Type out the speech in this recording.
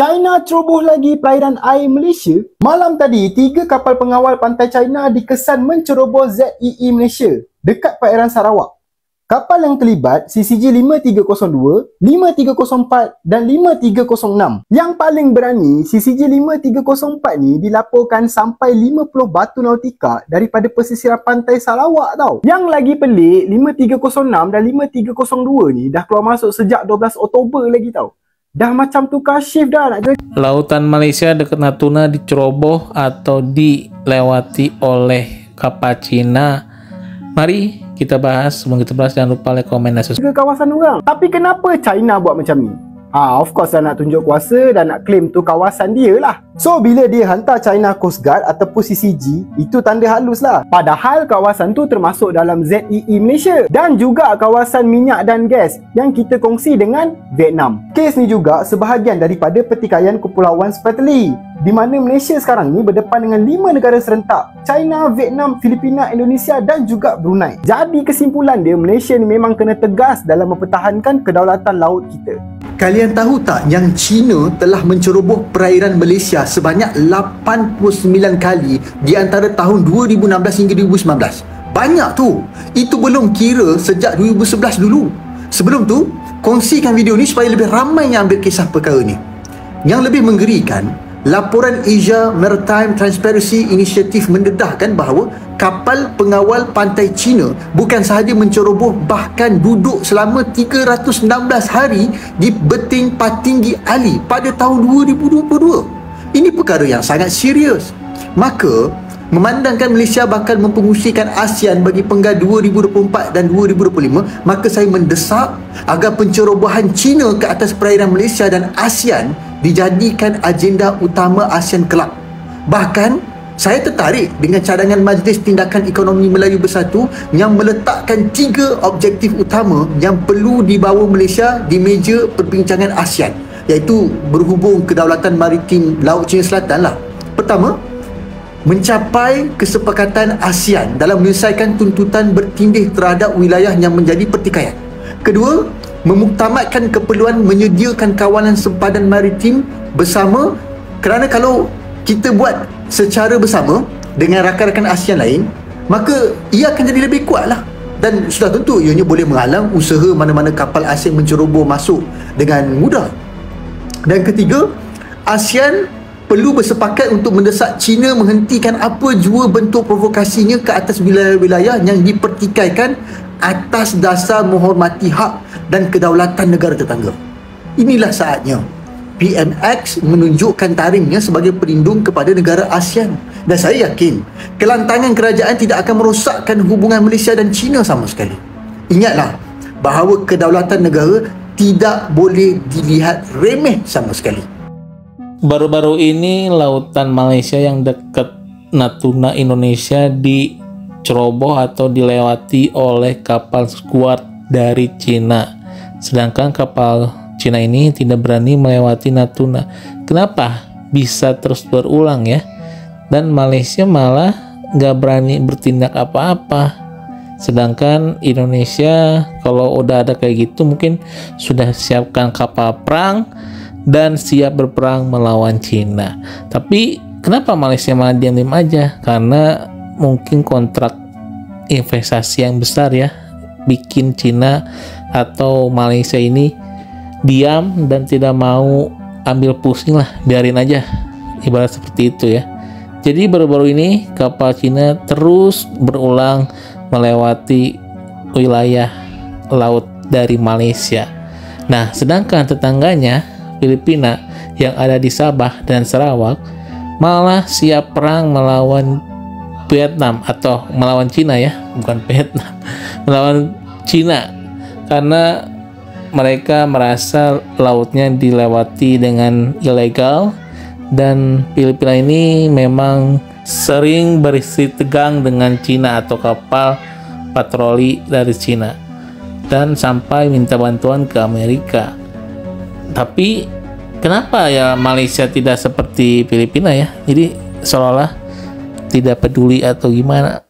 China ceroboh lagi perairan air Malaysia. Malam tadi, 3 kapal pengawal pantai China dikesan menceroboh ZEE Malaysia dekat perairan Sarawak. Kapal yang terlibat CCG 5302, 5304 dan 5306. Yang paling berani, CCG 5304 ni dilaporkan sampai 50 batu nautika daripada pesisiran pantai Sarawak tau. Yang lagi pelik, 5306 dan 5302 ni dah keluar masuk sejak 12 Oktober lagi tau. Dah macam tukar shift dah nak jadi. Lautan Malaysia dekat Natuna diceroboh atau dilewati oleh kapal Cina. Mari kita bahas. Sebelum kita bahas, jangan lupa like, komen, dan subscribe. Ke kawasan orang. Tapi kenapa China buat macam ni? Of course lah nak tunjuk kuasa dan nak claim tu kawasan dia lah. So bila dia hantar China Coast Guard ataupun CCG, itu tanda halus lah. Padahal kawasan tu termasuk dalam ZEE Malaysia dan juga kawasan minyak dan gas yang kita kongsi dengan Vietnam. Kes ni juga sebahagian daripada pertikaian Kepulauan Spratly, di mana Malaysia sekarang ni berdepan dengan 5 negara serentak: China, Vietnam, Filipina, Indonesia dan juga Brunei. Jadi kesimpulan dia, Malaysia ni memang kena tegas dalam mempertahankan kedaulatan laut kita. Kalian tahu tak yang China telah menceroboh perairan Malaysia sebanyak 89 kali di antara tahun 2016 hingga 2019? Banyak tu. Itu belum kira sejak 2011 dulu. Sebelum tu, kongsikan video ni supaya lebih ramai yang ambil kisah perkara ni. Yang lebih menggerikan, laporan Asia Maritime Transparency Initiative mendedahkan bahawa kapal pengawal pantai China bukan sahaja menceroboh, bahkan duduk selama 316 hari di beting Patinggi Ali pada tahun 2022. Ini perkara yang sangat serius. Maka, memandangkan Malaysia bakal mempengusikan ASEAN bagi Penggal 2024 dan 2025, maka saya mendesak agar pencerobohan China ke atas perairan Malaysia dan ASEAN dijadikan agenda utama ASEAN Club. Bahkan, saya tertarik dengan cadangan Majlis Tindakan Ekonomi Melayu Bersatu yang meletakkan 3 objektif utama yang perlu dibawa Malaysia di meja perbincangan ASEAN, iaitu berhubung kedaulatan maritim Laut Cina Selatan lah. Pertama, mencapai kesepakatan ASEAN dalam menyelesaikan tuntutan bertindih terhadap wilayah yang menjadi pertikaian. Kedua, memuktamadkan keperluan menyediakan kawalan sempadan maritim bersama, kerana kalau kita buat secara bersama dengan rakan-rakan ASEAN lain, maka ia akan jadi lebih kuat lah. Dan sudah tentu ianya boleh menghalang usaha mana-mana kapal asing menceroboh masuk dengan mudah. Dan ketiga, ASEAN perlu bersepakat untuk mendesak China menghentikan apa jua bentuk provokasinya ke atas wilayah-wilayah yang dipertikaikan atas dasar menghormati hak dan kedaulatan negara tetangga. Inilah saatnya PMX menunjukkan taringnya sebagai pelindung kepada negara ASEAN. Dan saya yakin kelantangan kerajaan tidak akan merosakkan hubungan Malaysia dan China sama sekali. Ingatlah bahawa kedaulatan negara tidak boleh dilihat remeh sama sekali. Baru-baru ini lautan Malaysia yang dekat Natuna Indonesia diceroboh atau dilewati oleh kapal skuad dari Cina. Sedangkan kapal Cina ini tidak berani melewati Natuna. Kenapa bisa terus berulang ya? Dan Malaysia malah nggak berani bertindak apa-apa. Sedangkan Indonesia kalau udah ada kayak gitu mungkin sudah siapkan kapal perang dan siap berperang melawan Cina. Tapi kenapa Malaysia malah diam-diam aja? Karena mungkin kontrak investasi yang besar ya, bikin Cina atau Malaysia ini diam dan tidak mau ambil pusing lah, biarin aja, ibarat seperti itu ya. Jadi baru-baru ini kapal Cina terus berulang melewati wilayah laut dari Malaysia. Nah, sedangkan tetangganya Filipina yang ada di Sabah dan Sarawak malah siap perang melawan Vietnam atau melawan Cina ya, bukan Vietnam, melawan Cina, karena mereka merasa lautnya dilewati dengan ilegal dan Filipina ini memang sering berisi tegang dengan Cina atau kapal patroli dari Cina dan sampai minta bantuan ke Amerika. Tapi kenapa ya Malaysia tidak seperti Filipina ya? Jadi seolah-olah tidak peduli atau gimana?